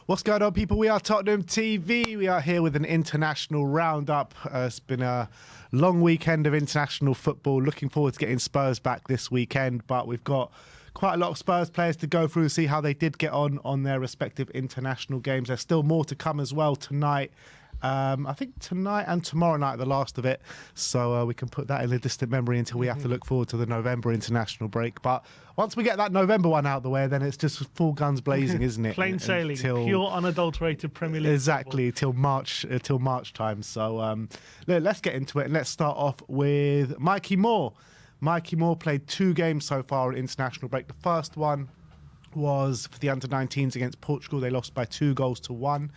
What's going on, people? We are Tottenham TV. We are here with an international roundup. It's been a long weekend of international football. Looking forward to getting Spurs back this weekend, but we've got quite a lot of Spurs players to go through, see how they did get on their respective international games. There's still more to come as well tonight. I think tonight and tomorrow night, the last of it. So we can put that in a distant memory until we have to look forward to the November international break. But once we get that November one out the way, then it's just full guns blazing, isn't it? Plain sailing, pure unadulterated Premier League. Exactly, till March time. So let's get into it, and let's start off with Mikey Moore. Mikey Moore played 2 games so far at international break. The first one was for the under-19s against Portugal. They lost by 2-1.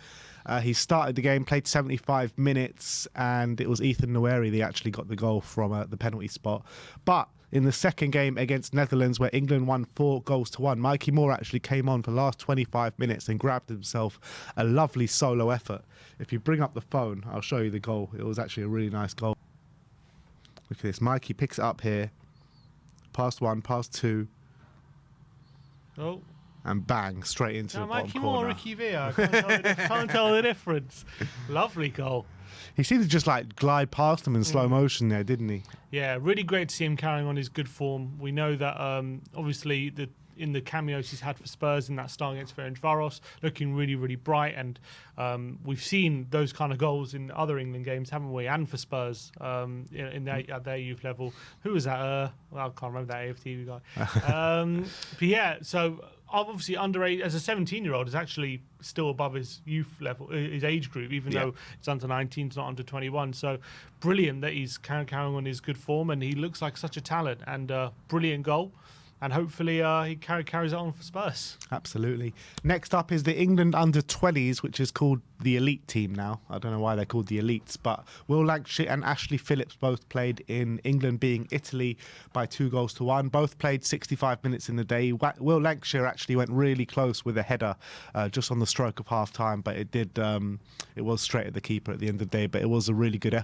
He started the game, played 75 minutes, and it was Ethan Nwaneri that actually got the goal from the penalty spot. But in the second game against Netherlands, where England won 4-1, Mikey Moore actually came on for the last 25 minutes and grabbed himself a lovely solo effort. If you bring up the phone, I'll show you the goal. It was actually a really nice goal. Look at this. Mikey picks it up here. Past 1, past 2. Oh. And bang, straight into the bottom Mikey corner. Moore, Ricky Villa. Can't tell the difference. Lovely goal. He seemed to just like glide past them in slow motion there, didn't he? Yeah, really great to see him carrying on his good form. We know that obviously in the cameos he's had for Spurs in that start against Ferencvaros, looking really, really bright. And we've seen those kind of goals in other England games, haven't we? And for Spurs at their youth level. Who was that? Well, I can't remember that AFTV guy. But yeah, so obviously underage as a 17-year-old is actually still above his youth level, his age group, even though it's under 19, not under 21. So brilliant that he's carrying on his good form, and he looks like such a talent, and brilliant goal. And hopefully he carries it on for Spurs. Absolutely. Next up is the England under-20s, which is called the elite team now. I don't know why they're called the elites, but Will Lancashire and Ashley Phillips both played in England beating Italy by 2-1. Both played 65 minutes in the day. Will Lancashire actually went really close with a header just on the stroke of half-time, but it was straight at the keeper at the end of the day, but it was a really good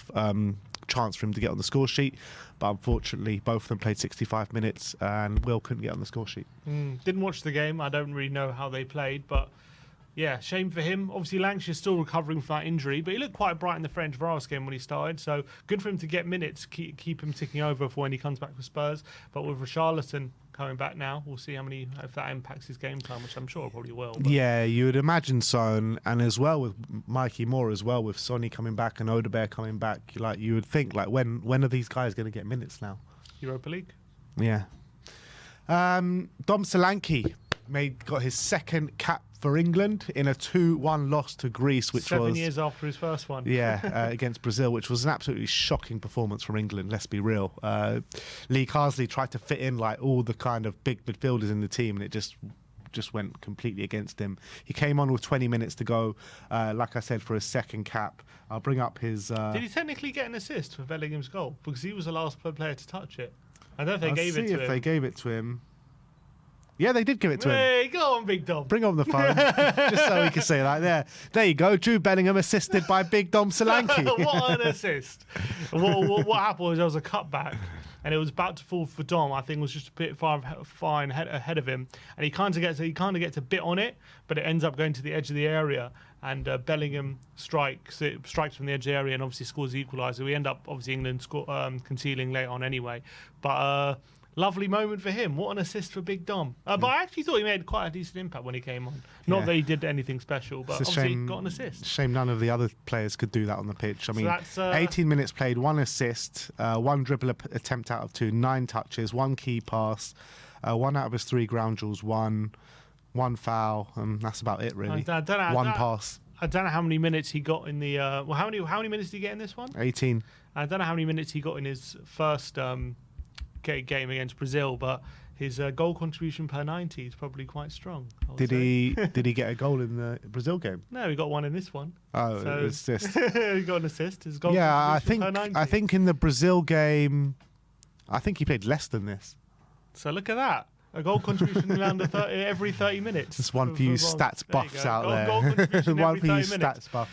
chance for him to get on the score sheet, but unfortunately both of them played 65 minutes and Will couldn't get on the score sheet. Didn't watch the game. I don't really know how they played, but yeah, shame for him. Obviously Lancashire's still recovering from that injury, but he looked quite bright in the Ferencvaros game when he started, so good for him to get minutes, keep him ticking over for when he comes back for Spurs. But with Richarlison coming back now, we'll see if that impacts his game time, which I'm sure it probably will. But yeah, you would imagine so, and as well with Mikey Moore as well, with Sonny coming back and Odebear coming back, like you would think, like when are these guys going to get minutes now? Europa League. Yeah. Dom Solanke got his second cap for England in a 2-1 loss to Greece, which 7 was years after his first one. Yeah, against Brazil, which was an absolutely shocking performance from England, let's be real. Lee Carsley tried to fit in like all the kind of big midfielders in the team, and it just went completely against him. He came on with 20 minutes to go, like I said, for his second cap. I'll bring up his... Did he technically get an assist for Bellingham's goal? Because he was the last player to touch it. I don't know if they gave it to him. They gave it to him. Yeah, they did give it to him. Hey, go on, Big Dom. Bring on the phone, just so we can say that. There you go. Jude Bellingham assisted by Big Dom Solanke. What an assist. What happened was there was a cutback, and it was about to fall for Dom. I think it was just a bit far ahead of him, and he kind of gets a bit on it, but it ends up going to the edge of the area, and Bellingham strikes from the edge of the area and obviously scores the equaliser. We end up obviously England concealing late on anyway, but lovely moment for him. What an assist for Big Dom. But I actually thought he made quite a decent impact when he came on. Not that he did anything special, but obviously he got an assist. Shame none of the other players could do that on the pitch. I mean, so 18 minutes played, 1 assist, 1 dribble attempt out of 2, 9 touches, 1 key pass, 1 out of his 3 ground duels, 1 foul, and that's about it really. I don't know, 1 pass. I don't know how many minutes he got in the... how many minutes did he get in this one? 18. I don't know how many minutes he got in his first... game against Brazil, but his goal contribution per 90 is probably quite strong. Did he get a goal in the Brazil game? No, he got one in this one. Oh, so assist. He got an assist. His goal I per 90. think in the Brazil game, I think he played less than this. So look at that. A goal contribution in under every 30 minutes. Just one for you stats buffs out there. Goal contribution one every for you 30 minutes. stats buff.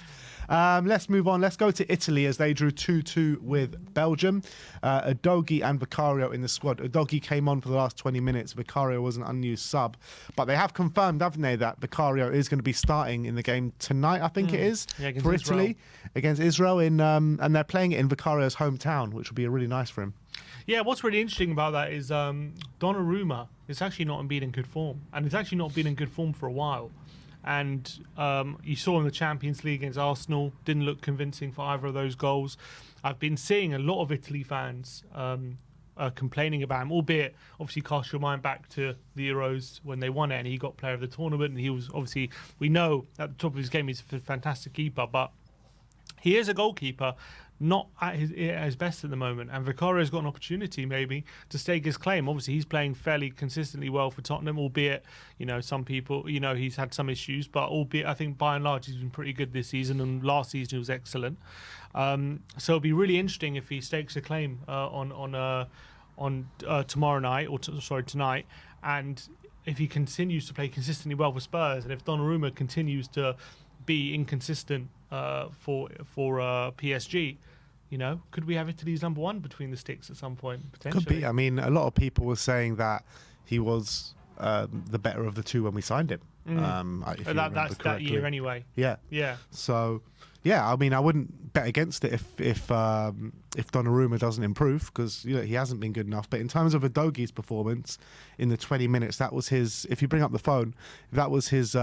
Let's move on. Let's go to Italy as they drew 2-2 with Belgium. Udogie and Vicario in the squad. Udogie came on for the last 20 minutes. Vicario was an unused sub. But they have confirmed, haven't they, that Vicario is going to be starting in the game tonight, I think it is, for Italy against Israel. And they're playing it in Vicario's hometown, which will be really nice for him. Yeah, what's really interesting about that is Donnarumma is actually not been in good form. And he's actually not been in good form for a while. And you saw in the Champions League against Arsenal, didn't look convincing for either of those goals. I've been seeing a lot of Italy fans complaining about him, albeit obviously cast your mind back to the Euros when they won it and he got player of the tournament. And he was obviously, we know at the top of his game he's a fantastic keeper, but he is a goalkeeper, not at his best at the moment. And Vicario's got an opportunity maybe to stake his claim. Obviously, he's playing fairly consistently well for Tottenham, albeit, some people, he's had some issues, but albeit I think by and large he's been pretty good this season, and last season he was excellent. So it'll be really interesting if he stakes a claim on tomorrow night, tonight, and if he continues to play consistently well for Spurs, and if Donnarumma continues to be inconsistent for PSG, could we have Italy's number one between the sticks at some point? Potentially. Could be. I mean, a lot of people were saying that he was the better of the two when we signed him. That's that year anyway. Yeah. Yeah. So, yeah, I mean, I wouldn't bet against it if Donnarumma doesn't improve, because he hasn't been good enough. But in terms of Udogie's performance in the 20 minutes, that was his. If you bring up the phone, that was his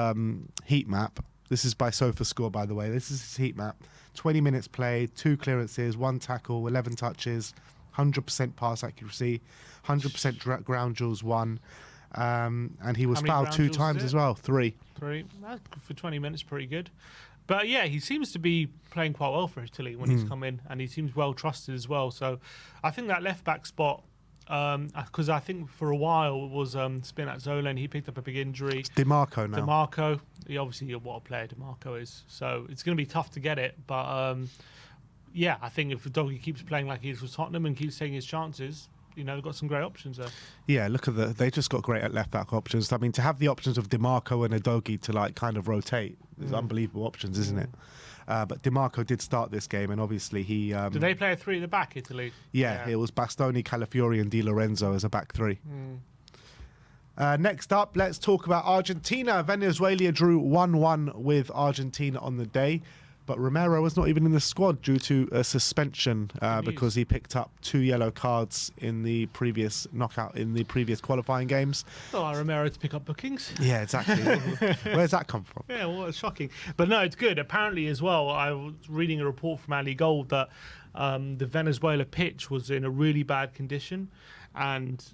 heat map. This is by SofaScore, by the way. This is his heat map. 20 minutes played, 2 clearances, 1 tackle, 11 touches, 100% pass accuracy, 100% ground duels won. And he was fouled 2 times as well. 3. That, for 20 minutes, pretty good. But yeah, he seems to be playing quite well for Italy when he's come in, and he seems well trusted as well. So I think that left back spot, because I think for a while it was Spinazzola, and he picked up a big injury. It's DiMarco now. DiMarco, obviously what a player DiMarco is. So it's going to be tough to get it. But I think if Udogie keeps playing like he is with Tottenham and keeps taking his chances, they've got some great options there. Yeah, look at they just got great at left back options. I mean, to have the options of DiMarco and Udogie to kind of rotate is unbelievable options, isn't it? But DiMarco did start this game, and obviously he. Did they play a 3 at the back, Italy? Yeah, it was Bastoni, Calafiori, and Di Lorenzo as a back 3. Next up, let's talk about Argentina. Venezuela drew 1-1 with Argentina on the day. But Romero was not even in the squad due to a suspension because he picked up 2 yellow cards in the previous qualifying games. Oh, Romero to pick up bookings. Yeah, exactly. Where's that come from? Yeah, well, it's shocking. But no, it's good. Apparently as well, I was reading a report from Ali Gold that the Venezuela pitch was in a really bad condition. And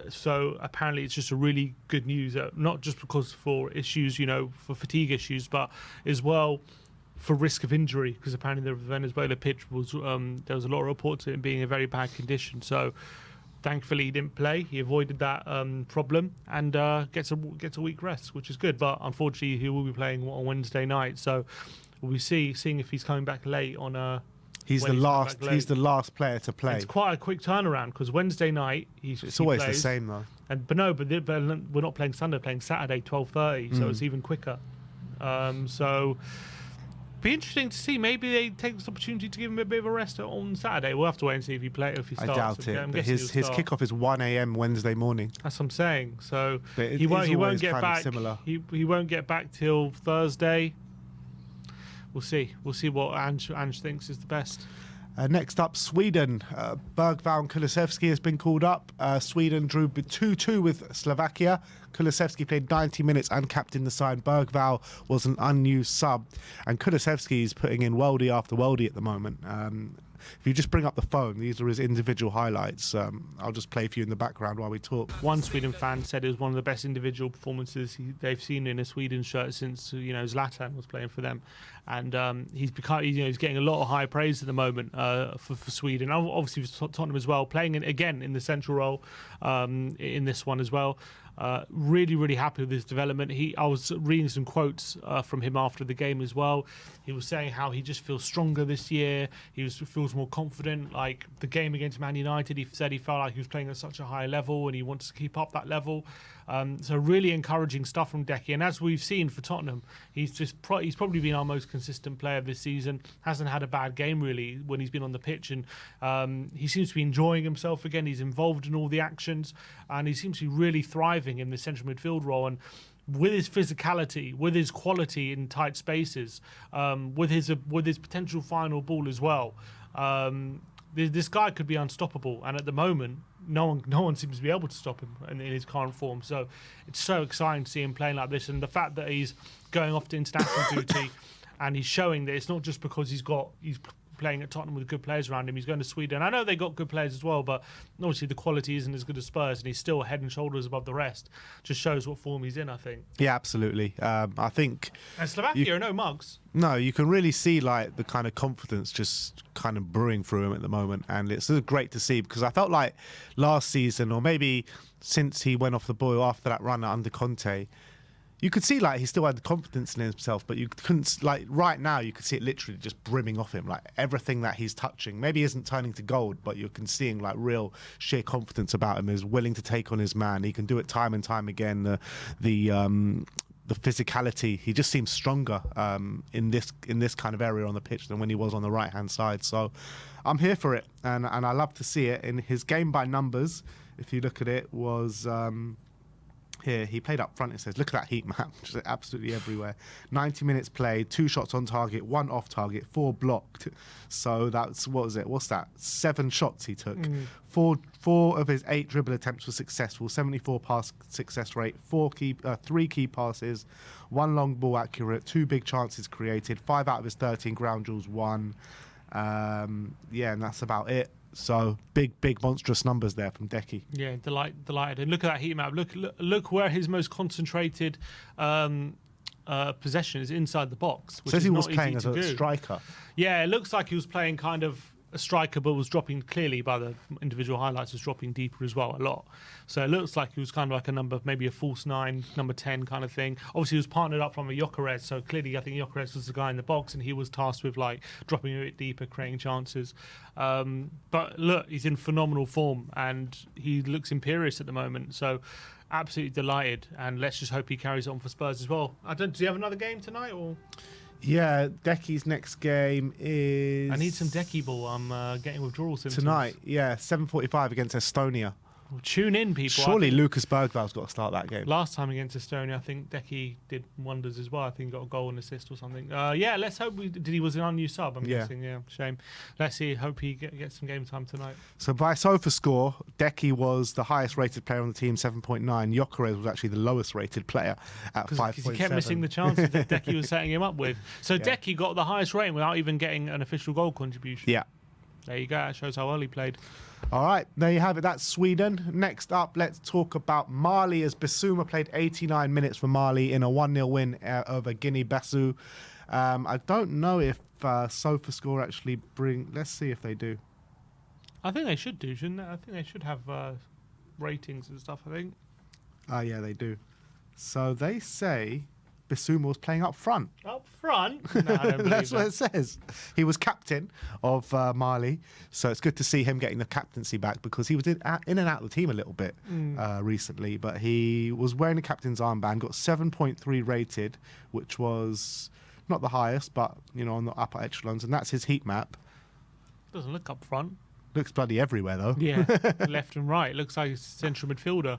so apparently it's just a really good news, not just because for issues, for fatigue issues, but as well for risk of injury, because apparently the Venezuela pitch was there was a lot of reports of it being in very bad condition. So thankfully he didn't play. He avoided that problem and gets a week rest, which is good. But unfortunately he will be playing on Wednesday night. So we'll be seeing if he's coming back late on. He's the last player to play. It's quite a quick turnaround because Wednesday night it's always plays, the same though. But we're not playing Sunday. We're playing Saturday 12:30, so it's even quicker. So. Be interesting to see. Maybe they take this opportunity to give him a bit of a rest on Saturday. We'll have to wait and see if he starts. I doubt it. But his kickoff is 1 a.m. Wednesday morning. That's what I'm saying. So he won't get back. Similar. He won't get back till Thursday. We'll see. We'll see what Ange thinks is the best. Next up, Sweden. Bergvall and Kulusevski has been called up. Sweden drew 2-2 with Slovakia. Kulusevski played 90 minutes and captained the side. Bergvall was an unused sub. And Kulusevski is putting in worldie after worldie at the moment. If you just bring up the phone, these are his individual highlights. I'll just play for you in the background while we talk. One Sweden fan said it was one of the best individual performances they've seen in a Sweden shirt since Zlatan was playing for them, and he's getting a lot of high praise at the moment for Sweden. Obviously for Tottenham as well, playing again in the central role in this one as well. Really, really happy with his development. I was reading some quotes from him after the game as well. He was saying how he just feels stronger this year. He feels more confident. Like the game against Man United, he said he felt like he was playing at such a high level and he wants to keep up that level. So really encouraging stuff from Decky. And as we've seen for Tottenham, he's probably been our most consistent player this season. Hasn't had a bad game really when he's been on the pitch, and he seems to be enjoying himself again. He's involved in all the actions, and he seems to be really thriving in the central midfield role. And with his physicality, with his quality in tight spaces, with his potential final ball as well, this guy could be unstoppable. And at the moment, no one seems to be able to stop him in his current form. So it's so exciting to see him playing like this, and the fact that he's going off to international duty, and he's showing that it's not just because he's playing at Tottenham with good players around him. He's going to Sweden. I know they got good players as well, but obviously the quality isn't as good as Spurs, and he's still head and shoulders above the rest. Just shows what form he's in, I think. Yeah, absolutely. I think... And Slovakia are no mugs. No, you can really see like the kind of confidence just kind of brewing through him at the moment, and it's great to see, because I felt like last season, or maybe since he went off the boil after that run under Conte, you could see like he still had the confidence in himself, but you couldn't, like right now you could see it literally just brimming off him. Like everything that he's touching maybe isn't turning to gold, but you can see like real sheer confidence about him. Is willing to take on his man. He can do it time and time again. The physicality, he just seems stronger in this kind of area on the pitch than when he was on the right hand side. So I'm here for it, and I love to see it. In his game by numbers, if you look at it, was here, he played up front. It says, look at that heat map, just absolutely everywhere. 90 minutes played, 2 shots on target, 1 off target, 4 blocked. So that's, what's that? 7 shots he took. 4 of his 8 dribble attempts were successful, 74 pass success rate, 3 key passes, 1 long ball accurate, 2 big chances created, 5 out of his 13 ground duels won. And that's about it. So big monstrous numbers there from Decky. Yeah, delighted. And look at that heat map. Look where his most concentrated possession is, inside the box. Which says is he was not playing easy as to a do. striker. Yeah, it looks like he was playing kind of a striker, but was dropping clearly by the individual highlights, was dropping deeper as well a lot. So it looks like he was kind of like a number, maybe a false 9, number 10 kind of thing. Obviously, he was partnered up from a Gyökeres, so clearly I think Gyökeres was the guy in the box, and he was tasked with like dropping a bit deeper, creating chances. But look, he's in phenomenal form, and he looks imperious at the moment. So absolutely delighted, and let's just hope he carries on for Spurs as well. Do you have another game tonight, or? Yeah, Decky's next game is... I need some Decky ball. I'm getting withdrawal symptoms. Tonight, yeah, 7:45 against Estonia. Well, tune in, people. Surely Lucas Bergvall's got to start that game. Last time against Estonia, I think Decky did wonders as well. I think he got a goal and assist or something. Yeah, let's hope he was an unused sub, I'm guessing. Yeah, shame. Let's see. Hope he gets some game time tonight. So by SofaScore, Decky was the highest rated player on the team, 7.9. Gyökeres was actually the lowest rated player at 5.7. Because he kept missing the chances that Decky was setting him up with. So Decky got the highest rating without even getting an official goal contribution. Yeah. There you go. That shows how well he played. All right, there you have it. That's Sweden. Next up, let's talk about Marley, as Bissouma played 89 minutes for Marley in a 1-0 win over Guinea-Bissau. I don't know if SofaScore actually bring... Let's see if they do. I think they should do, shouldn't they? I think they should have ratings and stuff, I think. Yeah, they do. So they say Bissouma was playing up front. Up front? No, I don't believe That's what it says. He was captain of Marley, so it's good to see him getting the captaincy back, because he was in and out of the team a little bit recently, but he was wearing the captain's armband, got 7.3 rated, which was not the highest, but on the upper echelons, and that's his heat map. Doesn't look up front. Looks bloody everywhere though. Yeah, left and right. Looks like a central midfielder.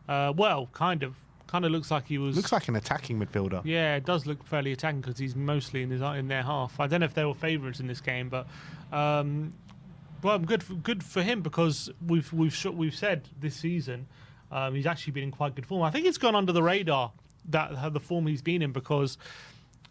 Well, kind of looks like he was. Looks like an attacking midfielder. Yeah, it does look fairly attacking, because he's mostly in their half. I don't know if they were favourites in this game, but well, good for him, because we've said this season he's actually been in quite good form. I think it's gone under the radar that the form he's been in, because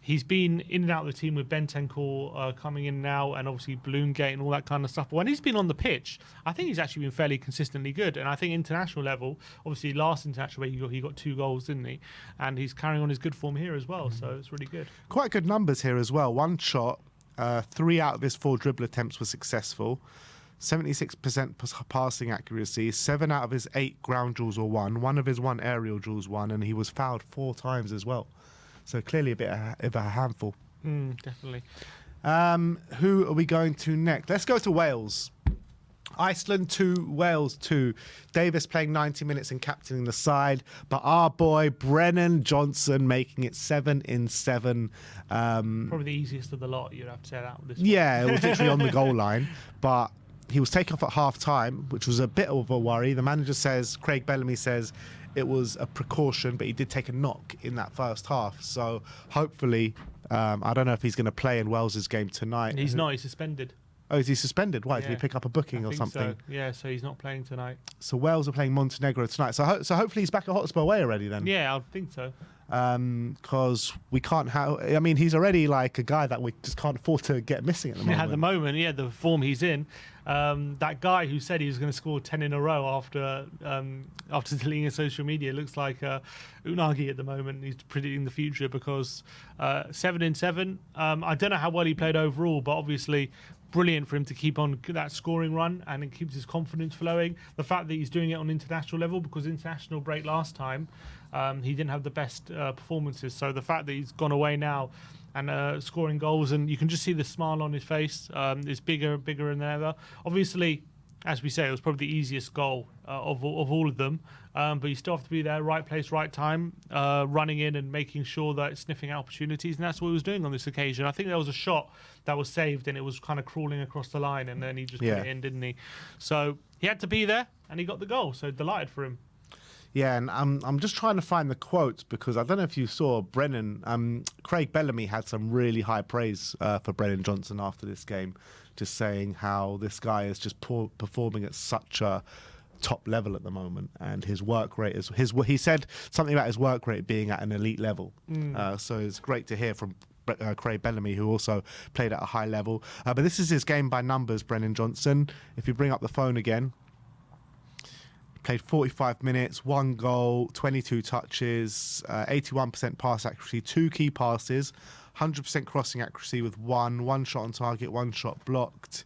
he's been in and out of the team with Bentancur coming in now, and obviously Bloomgate and all that kind of stuff. But when he's been on the pitch, I think he's actually been fairly consistently good. And I think international level, obviously last international where he got 2 goals, didn't he? And he's carrying on his good form here as well. So it's really good. Quite good numbers here as well. 1 shot, 3 out of his 4 dribble attempts were successful. 76% passing accuracy, 7 out of his 8 ground duels were won, 1 of his 1 aerial duels won, and he was fouled 4 times as well. So clearly a bit of a handful. Definitely. Who are we going to next? Let's go to Wales. Iceland 2, Wales 2. Davis playing 90 minutes and captaining the side, but our boy Brennan Johnson making it 7 in 7. Probably the easiest of the lot, you'd have to say that. With this Yeah, it was literally on the goal line, but he was taken off at half time, which was a bit of a worry. The manager says, Craig Bellamy says, it was a precaution, but he did take a knock in that first half. So hopefully, I don't know if he's going to play in Wales's game tonight. He's not, he's suspended. Oh, is he suspended? Why? Did he Yeah. pick up a booking or something? So. Yeah, so he's not playing tonight. So Wales are playing Montenegro tonight. So hopefully he's back at Hotspur away already then. Yeah, I think so. Because we can't have... I mean, he's already like a guy that we just can't afford to get missing at the moment. At the moment, yeah, the form he's in. That guy who said he was going to score 10 in a row after deleting his social media looks like Unagi at the moment. He's predicting the future because 7 in 7. I don't know how well he played overall, but obviously brilliant for him to keep on that scoring run, and it keeps his confidence flowing. The fact that he's doing it on international level, because international break last time, he didn't have the best performances. So the fact that he's gone away now and scoring goals, and you can just see the smile on his face, is bigger than ever. Obviously, as we say, it was probably the easiest goal of all of them, but you still have to be there, right place, right time, running in and making sure that it's sniffing out opportunities, and that's what he was doing on this occasion. I think there was a shot that was saved, and it was kind of crawling across the line, and then he just put it in, didn't he? So he had to be there, and he got the goal, so delighted for him. Yeah, and I'm just trying to find the quotes, because I don't know if you saw Brennan. Craig Bellamy had some really high praise for Brennan Johnson after this game, just saying how this guy is just performing at such a top level at the moment, and his work rate is he said something about his work rate being at an elite level. So it's great to hear from Craig Bellamy, who also played at a high level. But this is his game by numbers, Brennan Johnson. If you bring up the phone again. Played 45 minutes, 1 goal, 22 touches, 81% pass accuracy, 2 key passes, 100% crossing accuracy with 1 shot on target, 1 shot blocked.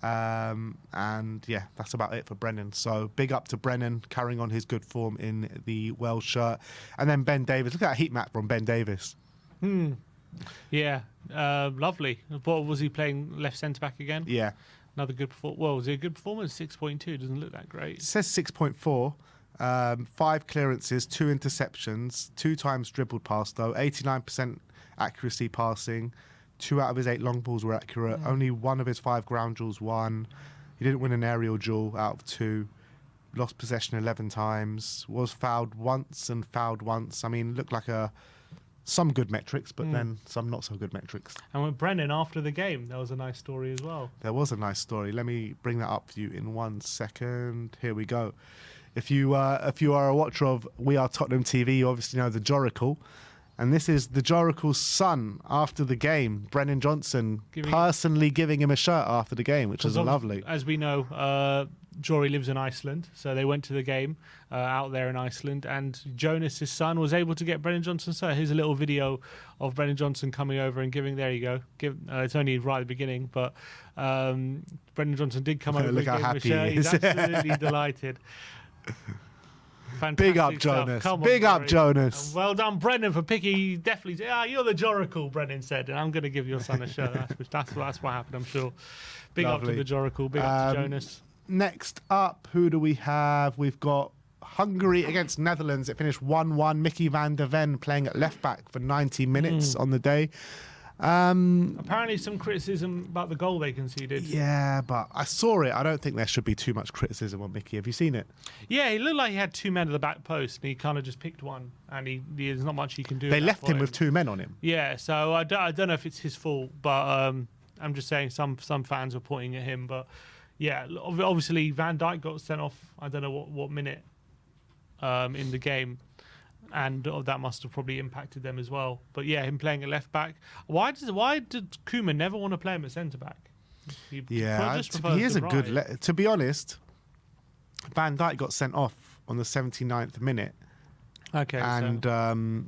And yeah, that's about it for Brennan. So big up to Brennan, carrying on his good form in the Welsh shirt. And then Ben Davis. Look at that heat map from Ben Davis. Yeah, lovely. What was he playing, left centre back again? Yeah. Another good performance. Well, was it a good performance? 6.2 doesn't look that great. It says 6.4. 5 clearances, 2 interceptions, 2 times dribbled past though, 89% accuracy passing. 2 out of his 8 long balls were accurate. Only 1 of his 5 ground duels won. He didn't win an aerial duel out of 2. Lost possession 11 times. Was fouled once and fouled once. I mean, looked like some good metrics, but then some not so good metrics. And with Brennan after the game, that was a nice story as well. There was a nice story. Let me bring that up for you in 1 second. Here we go. If you are a watcher of We Are Tottenham TV, you obviously know the Joracle. And this is the Joracle's son after the game, Brennan Johnson, personally giving him a shirt after the game, which is lovely. As we know, Jory lives in Iceland, so they went to the game out there in Iceland, and Jonas' son was able to get Brennan Johnson's shirt. Here's a little video of Brennan Johnson coming over and giving. There you go. It's only right at the beginning, but Brennan Johnson did come over. Look and how give him a happy he shirt. is. He's absolutely delighted. Fantastic Big up, stuff. Jonas. Come on, Big up, Jory. Jonas. And well done, Brennan, for picking. He definitely said, you're the Joracle, Brennan said, and I'm going to give your son a shirt. That's what happened, I'm sure. Big Lovely. up to the Joracle. Big up to Jonas. Next up, who do we have? We've got Hungary against Netherlands. It finished 1-1. Mickey van der Ven playing at left back for 90 minutes on the day. Apparently some criticism about the goal they conceded. Yeah, but I saw it. I don't think there should be too much criticism on Mickey. Have you seen it? Yeah, he looked like he had 2 men at the back post, and he kind of just picked one, and there's not much he can do. They left him with 2 men on him. Yeah, so I don't know if it's his fault, but I'm just saying some fans were pointing at him. But yeah, obviously Van Dijk got sent off. I don't know what minute in the game. And that must have probably impacted them as well. But yeah, him playing at left back. Why did Koeman never want to play him at centre back? He is a good. To be honest, Van Dijk got sent off on the 79th minute. Okay, and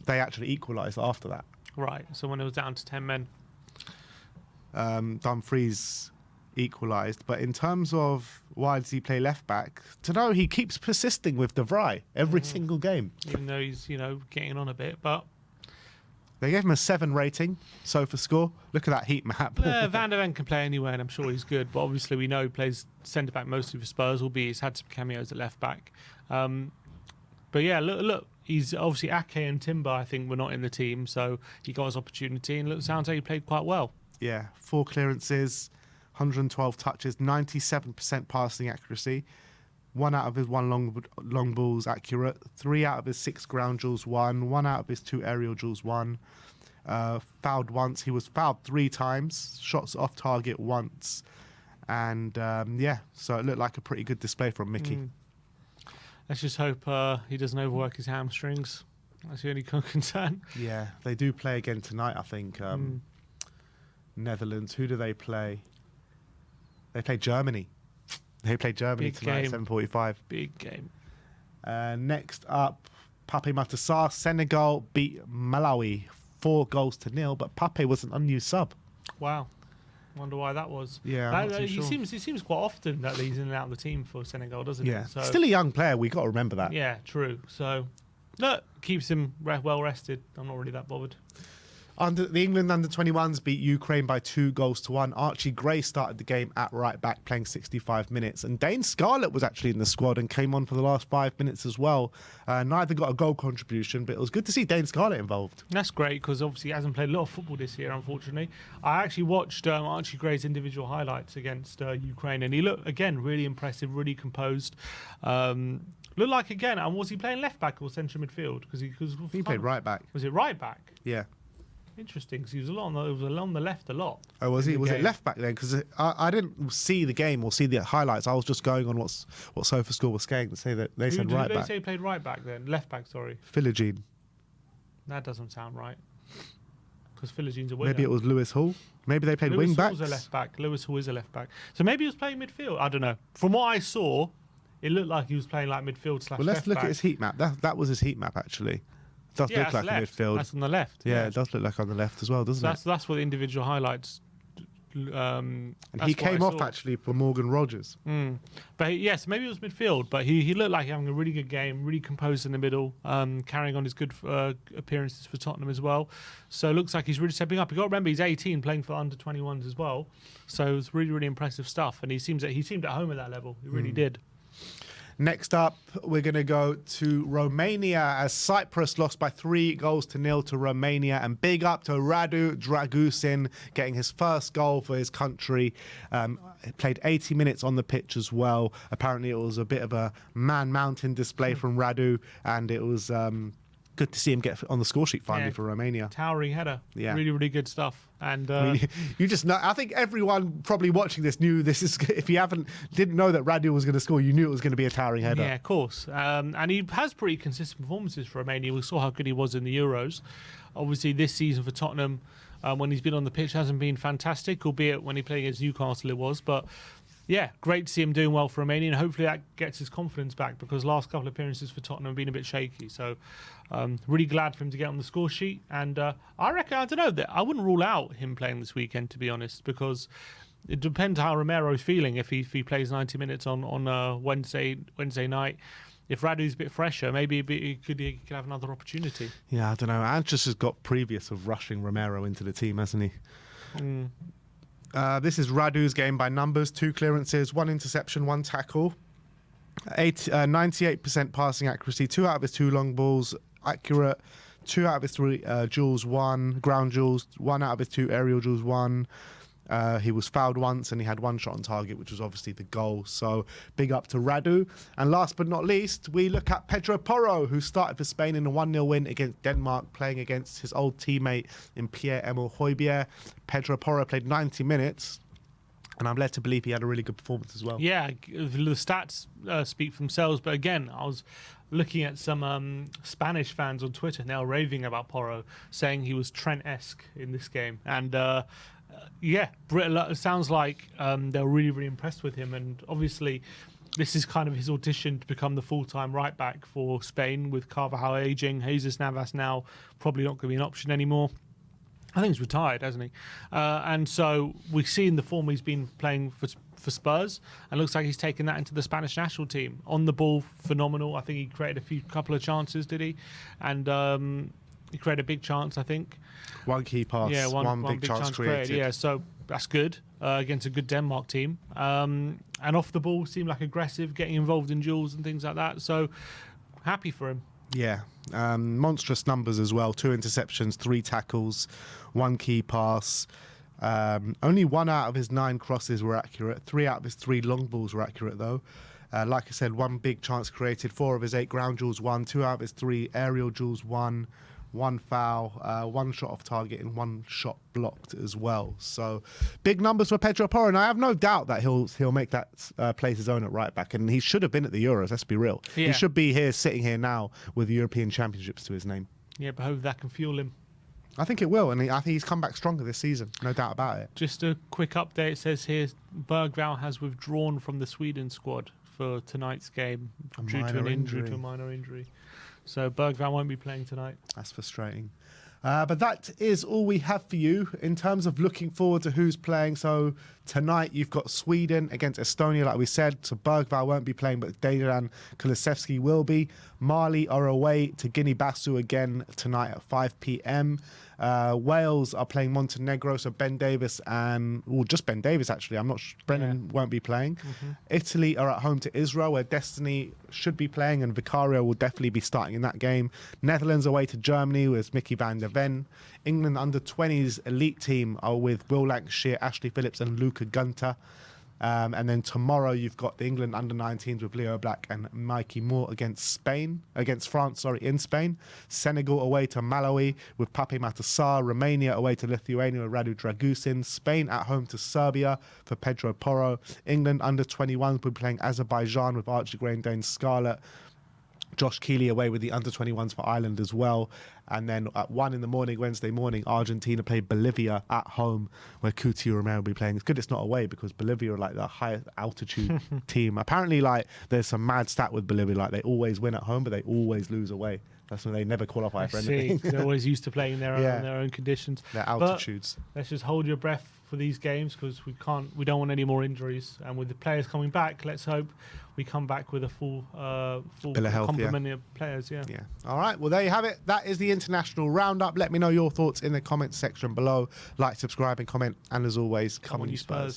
they actually equalised after that. Right. So when it was down to 10 men, Dumfries equalised. But in terms of why does he play left back, to know he keeps persisting with De Vrij every single game. even though he's getting on a bit. But They gave him a 7 rating, SofaScore score. Look at that heat map. Van der Ven can play anywhere, and I'm sure he's good. But obviously, we know he plays centre back mostly for Spurs, albeit he's had some cameos at left back. But yeah, look, he's obviously Ake and Timber. I think were not in the team, so he got his opportunity, and sounds like he played quite well. Yeah, 4 clearances, 112 touches, 97% passing accuracy. 1 out of his 1 long balls accurate. 3 out of his 6 ground duels won. 1 out of his 2 aerial duels won. Fouled once. He was fouled 3 times. Shots off target once. And yeah, so it looked like a pretty good display from Mickey. Let's just hope he doesn't overwork his hamstrings. That's the only concern. Yeah, they do play again tonight, I think. Netherlands. Who do they play? They play Germany. They played Germany tonight at 7:45. Big game. Next up, Pape Matar. Senegal beat Malawi 4-0, but Pape was an unused sub. Wow. Wonder why that was. Yeah, I'm not too sure. He seems quite often that he's in and out of the team for Senegal, doesn't he? Yeah, So, still a young player. We got to remember that. yeah, true. So, look, keeps him well rested. I'm not really that bothered. The England under-21s beat Ukraine by 2-1. Archie Gray started the game at right back, playing 65 minutes. And Dane Scarlett was actually in the squad and came on for the last 5 minutes as well. Neither got a goal contribution, but it was good to see Dane Scarlett involved. That's great because obviously he hasn't played a lot of football this year, unfortunately. I actually watched Archie Gray's individual highlights against Ukraine, and he looked, again, really impressive, really composed. Looked like, again, and was he playing left back or central midfield? He played right back. Was it right back? Yeah. Interesting, because he was along the left a lot. Oh, was he? Was it left back then? Because I didn't see the game or see the highlights. I was just going on what SofaScore was saying. They said right back. They say he played right back then? Left back, sorry. Philogene. That doesn't sound right. Because Philogene's a winger. Maybe it was Lewis Hall. Maybe they played wing backs. Lewis Hall's a left back. Lewis Hall is a left back. So maybe he was playing midfield. I don't know. From what I saw, it looked like he was playing like midfield / Well, let's look at his heat map. That was his heat map, actually. Does look like a midfield. That's on the left. Yeah, it does look like on the left as well, doesn't it? That's what the individual highlights. And he came off actually for Morgan Rogers. But yes, maybe it was midfield. But he looked like having a really good game, really composed in the middle, carrying on his good appearances for Tottenham as well. So it looks like he's really stepping up. You got to remember he's 18, playing for under 21s as well. So it's really, really impressive stuff. And he seemed at home at that level. He really did. Next up, we're going to go to Romania as Cyprus lost by 3-0 to Romania. And big up to Radu Dragusin getting his first goal for his country. He played 80 minutes on the pitch as well. Apparently, it was a bit of a man-mountain display from Radu, and it was good to see him get on the score sheet finally for Romania. Towering header. Yeah. Really, really good stuff. And you just know. I think everyone probably watching this knew this is. If you didn't know that Radu was going to score, you knew it was going to be a towering header. Yeah, of course. And he has pretty consistent performances for Romania. We saw how good he was in the Euros. Obviously, this season for Tottenham, when he's been on the pitch, hasn't been fantastic. Albeit when he played against Newcastle, it was. But yeah, great to see him doing well for Romania, and hopefully that gets his confidence back because last couple of appearances for Tottenham have been a bit shaky. So really glad for him to get on the score sheet. And I reckon, I don't know, that I wouldn't rule out him playing this weekend, to be honest, because it depends how Romero's feeling. If he plays 90 minutes on Wednesday night, if Radu's a bit fresher, maybe he could have another opportunity. Yeah, I don't know. Anches has got previous of rushing Romero into the team, hasn't he? This is Radu's game by numbers: 2 clearances, 1 interception, 1 tackle, 98% passing accuracy, 2 out of his 2 long balls accurate, 2 out of his 3 duels won, ground duels, 1 out of his 2 aerial duels won. He was fouled once and he had 1 shot on target, which was obviously the goal. So big up to Radu. And last but not least, we look at Pedro Porro, who started for Spain in a 1-0 win against Denmark, playing against his old teammate in Pierre-Emile Højbjerg. Pedro Porro played 90 minutes. And I'm led to believe he had a really good performance as well. Yeah, the stats speak for themselves. But again, I was looking at some Spanish fans on Twitter now raving about Porro, saying he was Trent-esque in this game. And yeah, it sounds like they're really, really impressed with him. And obviously, this is kind of his audition to become the full-time right back for Spain with Carvajal aging. Jesus Navas now probably not going to be an option anymore. I think he's retired, hasn't he? And so we've seen the form he's been playing for Spurs, and looks like he's taken that into the Spanish national team. On the ball, phenomenal. I think he created a couple of chances, did he? And He created a big chance, I think. One key pass, Yeah, one big chance created. Yeah, so that's good against a good Denmark team. And off the ball, seemed like aggressive, getting involved in duels and things like that. So happy for him. Yeah, monstrous numbers as well. 2 interceptions, 3 tackles, 1 key pass. Only 1 out of his 9 crosses were accurate. 3 out of his 3 long balls were accurate, though. Like I said, 1 big chance created. 4 of his 8 ground duels won. 2 out of his 3 aerial duels won. 1 foul, 1 shot off target, and 1 shot blocked as well. So big numbers for Pedro Porro, and I have no doubt that he'll make that place his own at right back. And he should have been at the Euros. Let's be real. Yeah. He should be here, sitting here now, with the European Championships to his name. Yeah, but hope that can fuel him. I think it will, and I think he's come back stronger this season, no doubt about it. Just a quick update. It says here Bergvall has withdrawn from the Sweden squad for tonight's game due to an injury, to a minor injury. So Bergvall won't be playing tonight. That's frustrating. But that is all we have for you in terms of looking forward to who's playing. So tonight you've got Sweden against Estonia, like we said. So Bergvall won't be playing, but Dejan Kulusevski will be. Marley are away to Guinea-Bissau again tonight at 5 p.m. Wales are playing Montenegro, so Ben Davis just Ben Davis actually. I'm not sure. Brennan won't be playing. Italy are at home to Israel, where Destiny should be playing, and Vicario will definitely be starting in that game. Netherlands away to Germany with Mickey van der Ven. England under-20s elite team are with Will Lancashire, Ashley Phillips and Luca Gunter. And then tomorrow you've got the England under-19s with Leo Black and Mikey Moore against France, in Spain. Senegal away to Malawi with Pape Matar. Romania away to Lithuania with Radu Dragusin. Spain at home to Serbia for Pedro Porro. England under-21s will be playing Azerbaijan with Archie Green Dane Scarlett. Josh Keeley away with the under-21s for Ireland as well. And then at 1 in the morning, Wednesday morning, Argentina play Bolivia at home, where Coutinho Romero will be playing. It's good it's not away, because Bolivia are like the highest altitude team. Apparently, like, there's some mad stat with Bolivia. Like, they always win at home, but they always lose away. That's when they never qualify for anything. They're always used to playing their own conditions. Their altitudes. But let's just hold your breath for these games, because we don't want any more injuries. And with the players coming back, let's hope we come back with a full complement of players. Yeah. All right. Well, there you have it. That is the international roundup. Let me know your thoughts in the comments section below. Like, subscribe, and comment. And as always, come on, you Spurs.